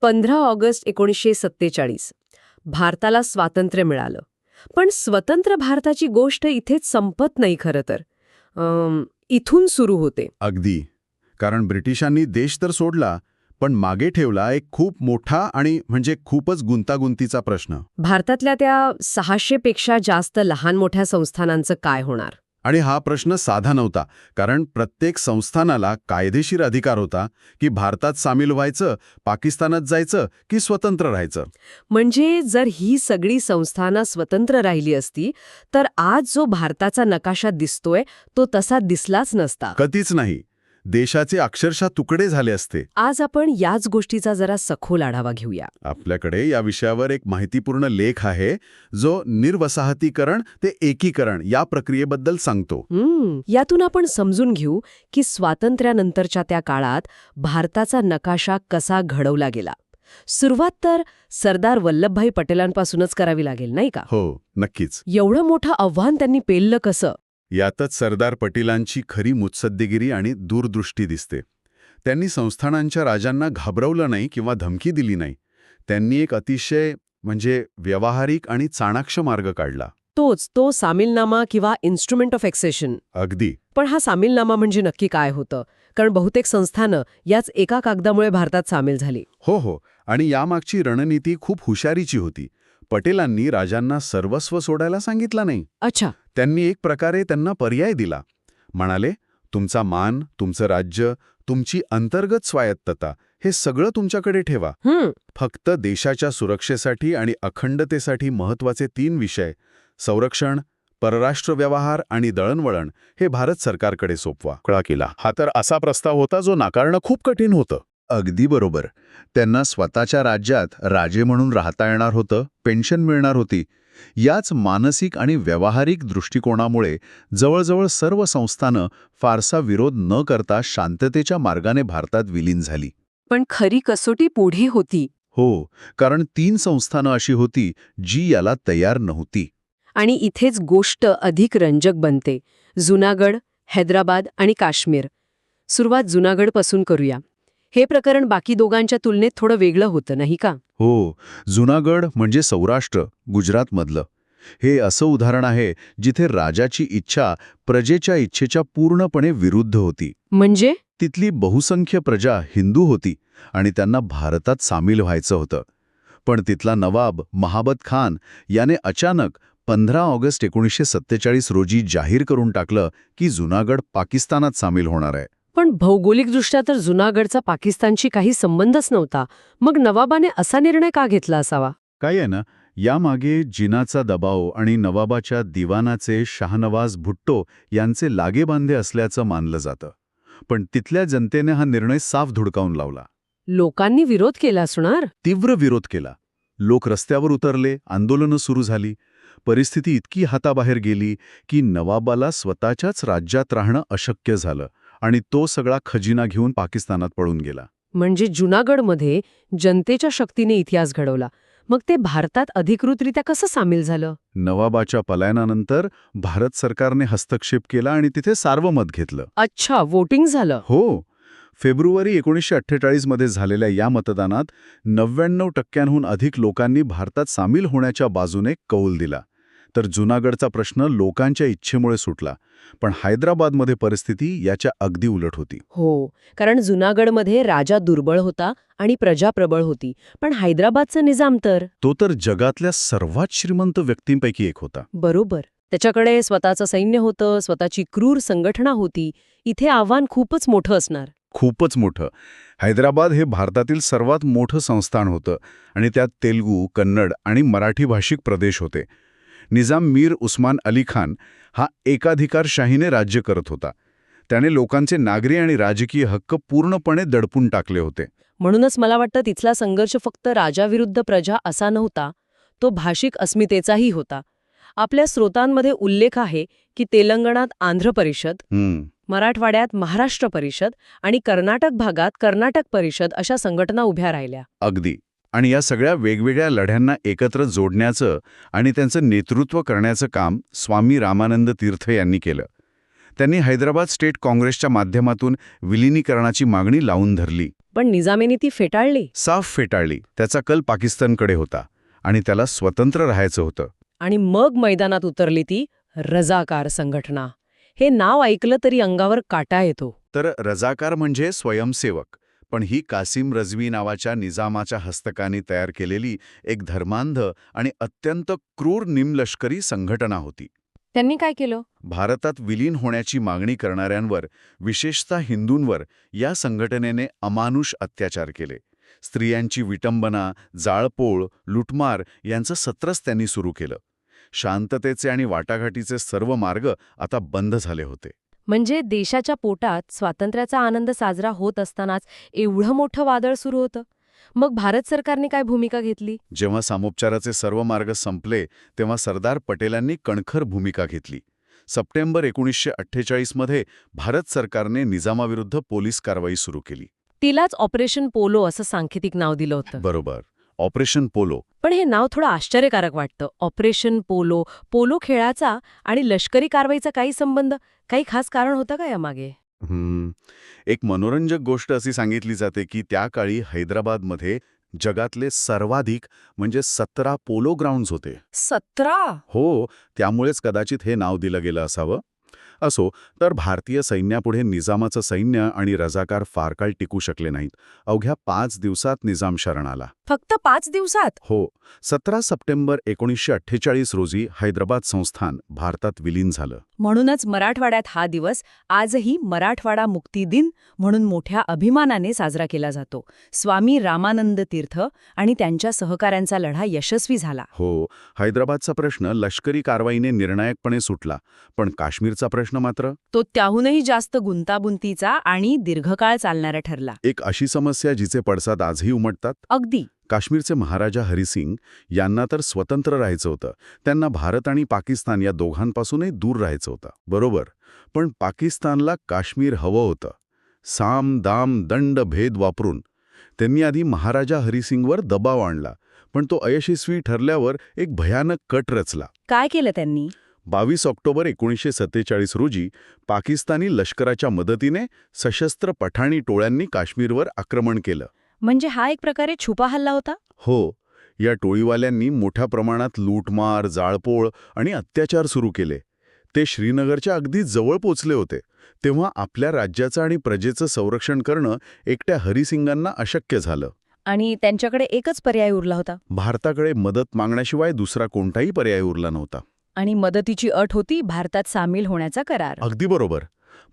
15 August 1947 भारताला स्वातंत्र्य मिळालं. पण स्वतंत्र भारताची गोष्ट इथेच संपत नाही खरं तर. इथून सुरू होते. अगदी. कारण ब्रिटिशांनी देश तर सोडला, पण मागे ठेवला एक खूप मोठा आणि म्हणजे खूपच गुंतागुंतीचा प्रश्न. भारतातल्या त्या 600 पेक्षा जास्त लहान मोठ्या संस्थानांचं काय होणार? आणि हा प्रश्न साधा नव्हता, कारण प्रत्येक संस्थानाला कायदेशीर अधिकार होता की भारतात सामील व्हायचं, पाकिस्तानात जायचं की स्वतंत्र राहायचं. म्हणजे जर ही सगळी संस्थानं स्वतंत्र राहिली असती तर आज जो भारताचा नकाशा दिसतोय तो तसा दिसलाच नसता. कधीच नाही. देशाचे अक्षरशः तुकडे झाले असते. आज आपण याच गोष्टीचा जरा सखोल आढावा घेऊया. आपल्याकडे या विषयावर एक माहितीपूर्ण लेख आहे, जो निर्वसाहतीकरण ते एकीकरण या प्रक्रियेबद्दल सांगतो. यातून आपण समजून घेऊ की स्वातंत्र्यानंतरच्या त्या काळात भारताचा नकाशा कसा घडवला गेला. सुरुवात तर सरदार वल्लभभाई पटेलांपासूनच करावी लागेल, नाही का? हो, नक्कीच. एवढं मोठं आव्हान त्यांनी पेललं कसं? यातच सरदार पटेलांची खरी मुत्सद्देगिरी आणि दूरदृष्टी दिसते. त्यांनी संस्थानांच्या राजांना घाबरवलं नाही किंवा धमकी दिली नाही. त्यांनी एक अतिशय व्यावहारिक आणि चाणाक्ष मार्ग काढला. तो सामीलनामा किंवा इन्स्ट्रुमेंट ऑफ एक्सेशन. अगदी. पण हा सामीलनामा म्हणजे नक्की काय होतं? कारण बहुतेक संस्थानं याच एका कागदामुळे भारतात सामील झाली. हो. आणि यामागची रणनीती खूप हुशारीची होती. पटेलांनी राजांना सर्वस्व सोडायला सांगितलं नाही. अच्छा. त्यांनी एक प्रकारे त्यांना पर्याय दिला. म्हणाले, तुमचा मान, तुमचं राज्य, तुमची अंतर्गत स्वायत्तता हे सगळं तुमच्याकडे ठेवा. फक्त देशाच्या सुरक्षेसाठी आणि अखंडतेसाठी महत्वाचे 3 विषय, संरक्षण, परराष्ट्र व्यवहार आणि दळणवळण, हे भारत सरकारकडे सोपवा. कळा केला. हा तर असा प्रस्ताव होता जो नाकारणं खूप कठीण होतं. अगदी बरोबर. त्यांना स्वतःच्या राज्यात राजे म्हणून राहता येणार होतं, पेन्शन मिळणार होती. याच मानसिक आणि व्यावहारिक दृष्टिकोनामुळे जवळजवळ सर्व संस्थानं फारसा विरोध न करता शांततेच्या मार्गाने भारतात विलीन झाली. पण खरी कसोटी पुढे होती. हो, कारण 3 संस्थानं अशी होती जी याला तयार नव्हती. आणि इथेच गोष्ट अधिक रंजक बनते. जुनागड, हैदराबाद आणि काश्मीर. सुरुवात जुनागडपासून करूया. हे प्रकरण बाकी दोघांच्या तुलनेत थोडं वेगळं होतं, नाही का? हो, जुनागड म्हणजे सौराष्ट्र, गुजरातमधलं. हे असं उदाहरण आहे जिथे राजाची इच्छा प्रजेच्या इच्छेच्या पूर्णपणे विरुद्ध होती. म्हणजे तिथली बहुसंख्य प्रजा हिंदू होती आणि त्यांना भारतात सामील व्हायचं होतं. पण तिथला नवाब महाबत खान याने अचानक 15 ऑगस्ट 1947 रोजी जाहीर करून टाकलं की जुनागड पाकिस्तानात सामील होणार आहे. पण भौगोलिकदृष्ट्या तर जुनागडचा पाकिस्तानशी काही संबंधच नव्हता. मग नवाबाने असा निर्णय का घेतला असावा? काय आहे ना, यामागे जिनाचा दबाव आणि नवाबाच्या दिवानाचे शाहनवाज भुट्टो यांचे लागेबांधे असल्याचं मानलं जातं. पण तिथल्या जनतेने हा निर्णय साफ धुडकावून लावला. लोकांनी विरोध केला असणार. तीव्र विरोध केला. लोक रस्त्यावर उतरले, आंदोलनं सुरू झाली. परिस्थिती इतकी हाताबाहेर गेली की नवाबाला स्वतःच्याच राज्यात राहणं अशक्य झालं आणि तो सगळा खजिना घेऊन पाकिस्तानात पळून गेला. म्हणजे जुनागडमध्ये जनतेच्या शक्तीने इतिहास घडवला. मग ते भारतात अधिकृतरित्या कसं सामील झालं? नवाबाच्या पलायनानंतर भारत सरकारने हस्तक्षेप केला आणि तिथे सार्वमत घेतलं. अच्छा, वोटिंग झालं. हो. फेब्रुवारी 1948 मध्ये झालेल्या या मतदानात 99% अधिक लोकांनी भारतात सामील होण्याच्या बाजूने कौल दिला. तर जुनागडचा प्रश्न लोकांच्या इच्छेमुळे सुटला. पण हैदराबादमध्ये परिस्थिती याच्या अगदी उलट होती. हो, कारण जुनागडमध्ये राजा दुर्बळ होता आणि प्रजा प्रबळ होती. पण हैदराबादचा निजाम तो तर जगातल्या सर्वात श्रीमंत व्यक्तींपैकी एक होता. बरोबर. त्याच्याकडे स्वतःचं सैन्य होतं, स्वतःची क्रूर संघटना होती. इथे आव्हान खूपच मोठं असणार. खूपच मोठं. हैदराबाद हे भारतातील सर्वात मोठं संस्थान होतं आणि त्यात तेलुगू, कन्नड आणि मराठी भाषिक प्रदेश होते. निजाम मीर उस्मान अली खान हा एकाधिकारशाहीने राज्य करत होता. त्याने लोकांचे नागरी आणि राजकीय हक्क पूर्णपणे दडपून टाकले होते. म्हणूनच मला वाटतं तिथला संघर्ष फक्त राजाविरुद्ध प्रजा असा नव्हता, तो भाषिक अस्मितेचाही होता. आपल्या स्रोतांमध्ये उल्लेख आहे की तेलंगणात आंध्र परिषद, मराठवाड्यात महाराष्ट्र परिषद आणि कर्नाटक भागात कर्नाटक परिषद अशा संघटना उभ्या राहिल्या. अगदी. आणि या सगळ्या वेगवेगळ्या लढ्यांना एकत्र जोडण्याचं आणि त्यांचं नेतृत्व करण्याचं काम स्वामी रामानंद तीर्थ यांनी केलं. त्यांनी हैदराबाद स्टेट काँग्रेसच्या माध्यमातून विलिनीकरणाची मागणी लावून धरली. पण निजामेने ती फेटाळली. साफ फेटाळली. त्याचा कल पाकिस्तानकडे होता आणि त्याला स्वतंत्र राहायचं होतं. आणि मग मैदानात उतरली ती रजाकार संघटना. हे नाव ऐकलं तरी अंगावर काटा येतो. तर रजाकार म्हणजे स्वयंसेवक, पण ही कासिम रझवी नावाच्या निजामाच्या हस्तकानी तयार केलेली एक धर्मांध आणि अत्यंत क्रूर निमलष्करी संघटना होती. त्यांनी काय केलं? भारतात विलीन होण्याची मागणी करणाऱ्यांवर, विशेषतः हिंदूंवर, या संघटनेने अमानुष अत्याचार केले. स्त्रियांची विटंबना, जाळपोळ, लुटमार यांचं सत्रच त्यांनी सुरू केलं. शांततेचे आणि वाटाघाटीचे सर्व मार्ग आता बंद झाले होते. म्हणजे देशाच्या पोटात स्वातंत्र्याचा आनंद साजरा होत असतानाच एवढं मोठं वादळ सुरू होतं. मग भारत सरकारने काय भूमिका घेतली? जेव्हा सामोपचाराचे सर्व मार्ग संपले तेव्हा सरदार पटेलांनी कणखर भूमिका घेतली. सप्टेंबर 1948 मध्ये भारत सरकारने निजामाविरुद्ध पोलीस कारवाई सुरू केली. तिलाच ऑपरेशन पोलो असं सांकेतिक नाव दिलं होतं. बरोबर, ऑपरेशन पोलो. पण हे नाव थोडं आश्चर्यकारक वाटतं. Operation polo. पोलो खेळाचा आणि लष्करी कारवाईचा काही संबंध? काही खास कारण होतं का यामागे? एक मनोरंजक गोष्ट अशी सांगितली जाते की त्या काळी हैदराबादमध्ये जगातले सर्वाधिक म्हणजे 17 पोलो ग्राउंड्स होते. 17? हो, त्यामुळेच कदाचित हे नाव दिलं गेलं असावं. असो, तर भारतीय सैन्यापुढे निजामाचं सैन्य आणि रजाकार फार काळ टिकू शकले नाहीत. अवघ्या 5 दिवसात निजाम शरण आला. फक्त 5 दिवसात? हो, 17 सप्टेंबर 1948 रोजी हैदराबाद संस्थान भारतात विलीन झालं. म्हणूनच मराठवाड्यात हा दिवस आजही मराठवाडा मुक्ती दिन म्हणून मोठ्या अभिमानाने साजरा केला जातो. स्वामी रामानंद तीर्थ आणि त्यांच्या सहकाऱ्यांचा लढा यशस्वी झाला. हो, हैदराबादचा प्रश्न लष्करी कारवाईने निर्णायकपणे सुटला, पण काश्मीरचा प्रश्न मात्र तो त्याहूनही जास्त गुंतागुंतीचा आणि दीर्घकाळ चालणारा ठरला. एक अशी समस्या जिचे पडसाद आजही उमटतात. अगदी. काश्मीरचे महाराजा हरिसिंग यांना तर स्वतंत्र राहायचं होतं. त्यांना भारत आणि पाकिस्तान या दोघांपासूनही दूर राहायचं होतं. बरोबर, पण पाकिस्तानला काश्मीर हवं होतं. साम दाम दंड भेद वापरून त्यांनी आधी महाराजा हरिसिंगवर दबाव आणला, पण तो अयशस्वी ठरल्यावर एक भयानक कट रचला. काय केलं त्यांनी? 22 ऑक्टोबर 1947 रोजी पाकिस्तानी लष्कराच्या मदतीने सशस्त्र पठाणी टोळ्यांनी काश्मीरवर आक्रमण केलं. म्हणजे हा एक प्रकारे छुपा हल्ला होता? हो, या टोळीवाल्यांनी मोठ्या प्रमाणात लूटमार, जाळपोळ आणि अत्याचार सुरू केले. ते श्रीनगरच्या अगदी जवळ पोचले होते. तेव्हा आपल्या राज्याचं आणि प्रजेचं संरक्षण करणं एकट्या हरिसिंगांना अशक्य झालं. आणि त्यांच्याकडे एकच पर्याय उरला होता. भारताकडे मदत मागण्याशिवाय दुसरा कोणताही पर्याय उरला नव्हता. आणि मदतीची अट होती भारतात सामील होण्याचा करार. अगदी बरोबर.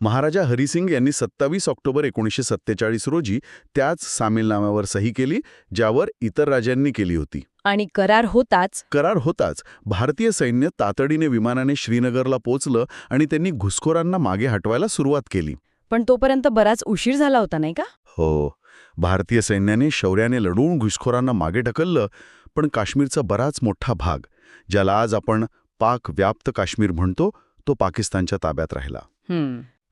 महाराजा हरिसिंग यांनी 27 ऑक्टोबर 1947 रोजी त्याच सामीलनाम्यावर सही केली, ज्यावर इतर राजांनी केली होती. आणि करार होताच भारतीय सैन्य तातडीने विमानाने श्रीनगरला पोचलं आणि त्यांनी घुसखोरांना मागे हटवायला सुरुवात केली. पण तोपर्यंत बराच उशीर झाला होता, नाही का? हो, भारतीय सैन्याने शौर्याने लढवून घुसखोरांना मागे ढकललं, पण काश्मीरचा बराच मोठा भाग, ज्याला आज आपण पाक व्याप्त काश्मीर म्हणतो, तो पाकिस्तानच्या ताब्यात राहिला.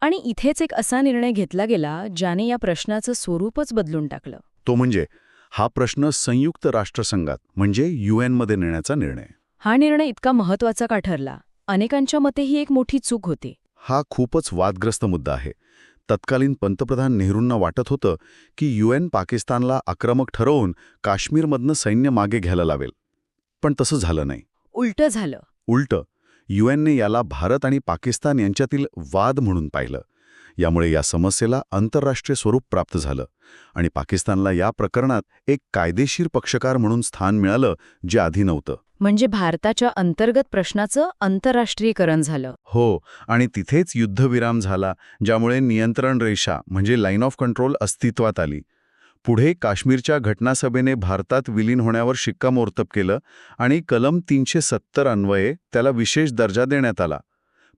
आणि इथेच एक असा निर्णय घेतला गेला ज्याने या प्रश्नाचं स्वरूपच बदलून टाकलं. तो म्हणजे हा प्रश्न संयुक्त राष्ट्रसंघात म्हणजे UN मध्ये नेण्याचा निर्णय. हा निर्णय इतका महत्वाचा का ठरला? अनेकांच्या मते ही एक मोठी चूक होती. हा खूपच वादग्रस्त मुद्दा आहे. तत्कालीन पंतप्रधान नेहरूंना वाटत होतं की UN पाकिस्तानला आक्रमक ठरवून काश्मीरमधनं सैन्य मागे घ्यायला लावेल. पण तसं झालं नाही. उलटं झालं. UNने याला भारत आणि पाकिस्तान यांच्यातील वाद म्हणून पाहिलं. यामुळे या समस्येला आंतरराष्ट्रीय स्वरूप प्राप्त झालं आणि पाकिस्तानला या प्रकरणात एक कायदेशीर पक्षकार म्हणून स्थान मिळालं, जे आधी नव्हतं. म्हणजे भारताच्या अंतर्गत प्रश्नाचं आंतरराष्ट्रीयकरण झालं. हो, आणि तिथेच युद्धविराम झाला, ज्यामुळे नियंत्रण रेषा म्हणजे लाईन ऑफ कंट्रोल अस्तित्वात आली. पुढे काश्मीरच्या घटनासभेने भारतात विलीन होण्यावर शिक्कामोर्तब केलं आणि कलम 370 अन्वये त्याला विशेष दर्जा देण्यात आला.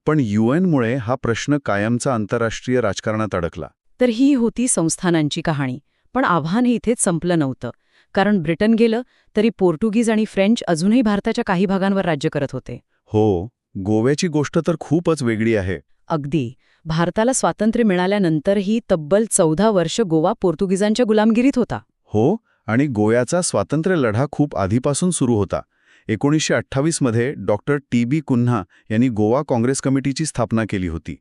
पण UNमुळे हा प्रश्न कायमचा आंतरराष्ट्रीय राजकारणात अडकला. तर ही होती संस्थानांची कहाणी. पण आव्हान हे इथेच संपलं नव्हतं. कारण ब्रिटन गेलं तरी पोर्तुगीज आणि फ्रेंच अजूनही भारताच्या काही भागांवर राज्य करत होते. हो, गोव्याची गोष्ट तर खूपच वेगळी आहे. अगदी. भारताला स्वातंत्र्य मिळाल्यानंतरही तब्बल 14 वर्ष गोवा पोर्तुगीजांच्या गुलामगिरीत होता. हो, आणि गोव्याचा स्वातंत्र्य लढा खूप आधीपासून सुरू होता. 1928 मध्ये डॉक्टर TB कुन्हा यांनी गोवा काँग्रेस कमिटीची स्थापना केली होती.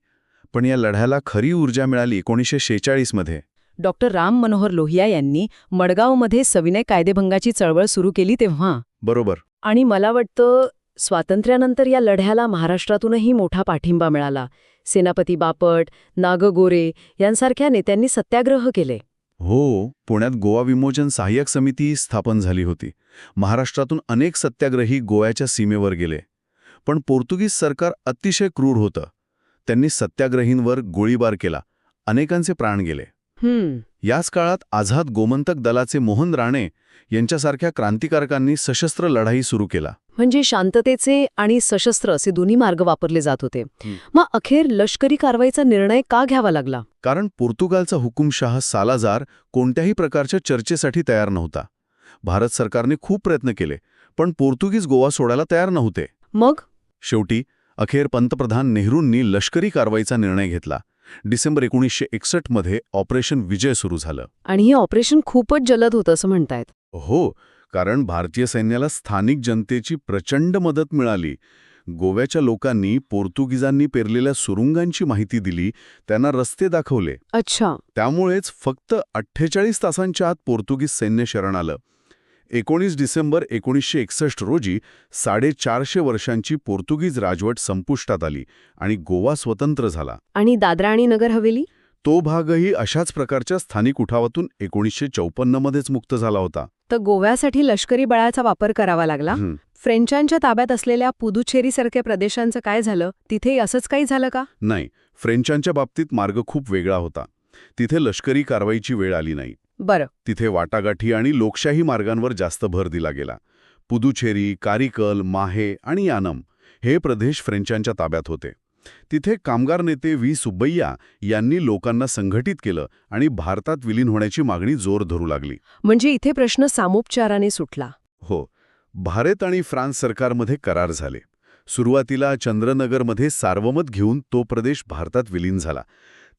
पण या लढ्याला खरी ऊर्जा मिळाली 1946 मध्ये. डॉक्टर राम मनोहर लोहिया यांनी मडगावमध्ये सविनय कायदेभंगाची चळवळ सुरू केली तेव्हा. बरोबर. आणि मला वाटतं स्वातंत्र्यानंतर या लढ्याला महाराष्ट्रातूनही मोठा पाठिंबा मिळाला. सेनापती बापट, नाग गोरे यांसारख्या नेत्यांनी सत्याग्रह केले. हो, पुण्यात गोवा विमोचन सहाय्यक समिती स्थापन झाली होती. महाराष्ट्रातून अनेक सत्याग्रही गोव्याच्या सीमेवर गेले. पण पोर्तुगीज सरकार अतिशय क्रूर होतं. त्यांनी सत्याग्रहींवर गोळीबार केला. अनेकांचे प्राण गेले. याच काळात आझाद गोमंतक दलाचे मोहन राणे यांच्यासारख्या क्रांतिकारकांनी सशस्त्र लढाई सुरू केला. म्हणजे शांततेचे आणि सशस्त्र असे दोन्ही मार्ग वापरले जात होते. मग अखेर लष्करी कारवाईचा निर्णय का घ्यावा लागला? कारण पोर्तुगालचा हुकुमशाह सालाजार कोणत्याही प्रकारच्या चर्चेसाठी तयार नव्हता. भारत सरकारने खूप प्रयत्न केले, पण पोर्तुगीज गोवा सोडायला तयार नव्हते. मग शेवटी अखेर पंतप्रधान नेहरूंनी लष्करी कारवाईचा निर्णय घेतला. डिसेंबर 1961 मध्ये ऑपरेशन विजय सुरू झालं. आणि हे ऑपरेशन खूपच जलद होतं असं म्हणतायत. हो, कारण भारतीय सैन्याला स्थानिक जनतेची प्रचंड मदत मिळाली. गोव्याच्या लोकांनी पोर्तुगीजांनी पेरलेल्या सुरुंगांची माहिती दिली, त्यांना रस्ते दाखवले. अच्छा. त्यामुळेच फक्त 48 तासांच्या आत पोर्तुगीज सैन्य शरण आलं. 19 डिसेंबर 1961 रोजी 450 वर्षांची पोर्तुगीज राजवट संपुष्टात आली आणि गोवा स्वतंत्र झाला. आणि दादरा आणि नगर हवेली? तो भागही अशाच प्रकारच्या स्थानिक उठावातून 1954 मध्येच मुक्त झाला होता. तर गोव्यासाठी लष्करी बळाचा वापर करावा लागला. फ्रेंचांच्या ताब्यात असलेल्या पुदुचेरीसारख्या प्रदेशांचं काय झालं? तिथे असंच काही झालं का? नाही, फ्रेंचांच्या बाबतीत मार्ग खूप वेगळा होता. तिथे लष्करी कारवाईची वेळ आली नाही. बरं. तिथे वाटाघाटी आणि लोकशाही मार्गांवर जास्त भर दिला गेला. पुदुचेरी, कारिकल, माहे आणि यानम हे प्रदेश फ्रेंचांच्या ताब्यात होते. तिथे कामगार नेते व्ही सुब्बैया यांनी लोकांना संघटित केलं आणि भारतात विलीन होण्याची मागणी जोर धरू लागली. म्हणजे इथे प्रश्न सामोपचाराने सुटला. हो, भारत आणि फ्रान्स सरकारमध्ये करार झाले. सुरुवातीला चंद्रनगरमध्ये सार्वमत घेऊन तो प्रदेश भारतात विलीन झाला.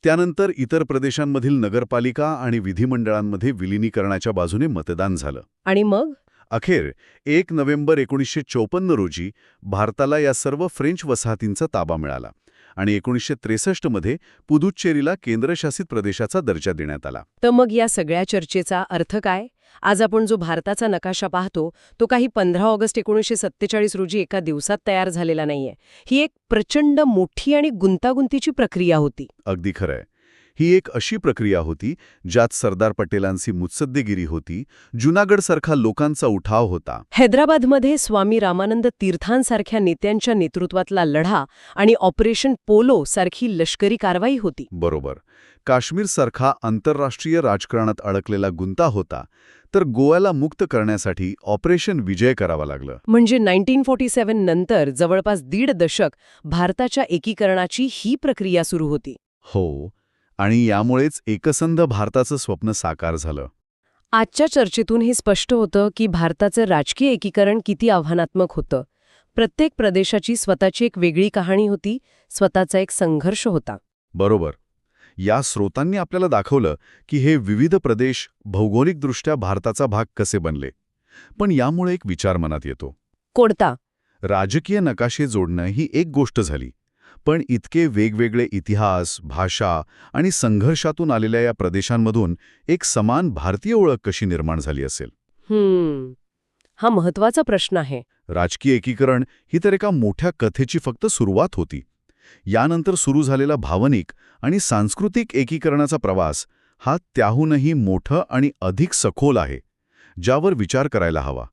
त्यानंतर इतर प्रदेशांमधील नगरपालिका आणि विधिमंडळांमध्ये विलिनीकरणाच्या बाजूने मतदान झालं. आणि मग अखेर 1 नोव्हेंबर 1954 रोजी भारताला या सर्व फ्रेंच वसाहतींचा ताबा मिळाला आणि 1963 मध्ये पुदुच्चेरीला केंद्रशासित प्रदेशाचा दर्जा देण्यात आला. तर मग या सगळ्या चर्चेचा अर्थ काय? आज आपण जो भारताचा नकाशा पाहतो तो काही 15 ऑगस्ट 1947 रोजी एका दिवसात तयार झालेला नाहीये. ही एक प्रचंड मोठी आणि गुंतागुंतीची प्रक्रिया होती. अगदी खरंय. ही एक अशी प्रक्रिया होती ज्यात सरदार पटेलांची मुत्सद्देगिरी होती, जुनागडसारखा लोकांचा उठाव होता, हैदराबादमध्ये स्वामी रामानंद तीर्थांसारख्या नेत्यांच्या नेतृत्वातला लढा आणि ऑपरेशन पोलो सारखी लष्करी कारवाई होती. बरोबर, काश्मीरसारखा आंतरराष्ट्रीय राजकारणात अडकलेला गुंता होता, तर गोव्याला मुक्त करण्यासाठी ऑपरेशन विजय करावं लागलं. म्हणजे 1947 नंतर जवळपास 1.5 दशक भारताच्या एकीकरणाची ही प्रक्रिया सुरू होती. हो, आणि यामुळेच एकसंध भारताचं स्वप्न साकार झालं. आजच्या चर्चेतून हे स्पष्ट होतं की भारताचं राजकीय एकीकरण किती आव्हानात्मक होतं. प्रत्येक प्रदेशाची स्वतःची एक वेगळी कहाणी होती, स्वतःचा एक संघर्ष होता. बरोबर. या स्रोतांनी आपल्याला दाखवलं की हे विविध प्रदेश भौगोलिकदृष्ट्या भारताचा भाग कसे बनले. पण यामुळे एक विचार मनात येतो. कोणता? राजकीय नकाशे जोडणं ही एक गोष्ट झाली, पण इतके वेगवेगळे इतिहास, भाषा आणि संघर्षातून आलेल्या या प्रदेशांमधून एक समान भारतीय ओळख कशी निर्माण झाली असेल? हा महत्वाचा प्रश्न आहे. राजकीय एकीकरण ही तर एका मोठ्या कथेची फक्त सुरुवात होती. यानंतर सुरू झालेला भावनिक आणि सांस्कृतिक एकीकरणाचा प्रवास हा त्याहूनही मोठं आणि अधिक सखोल आहे, ज्यावर विचार करायला हवा.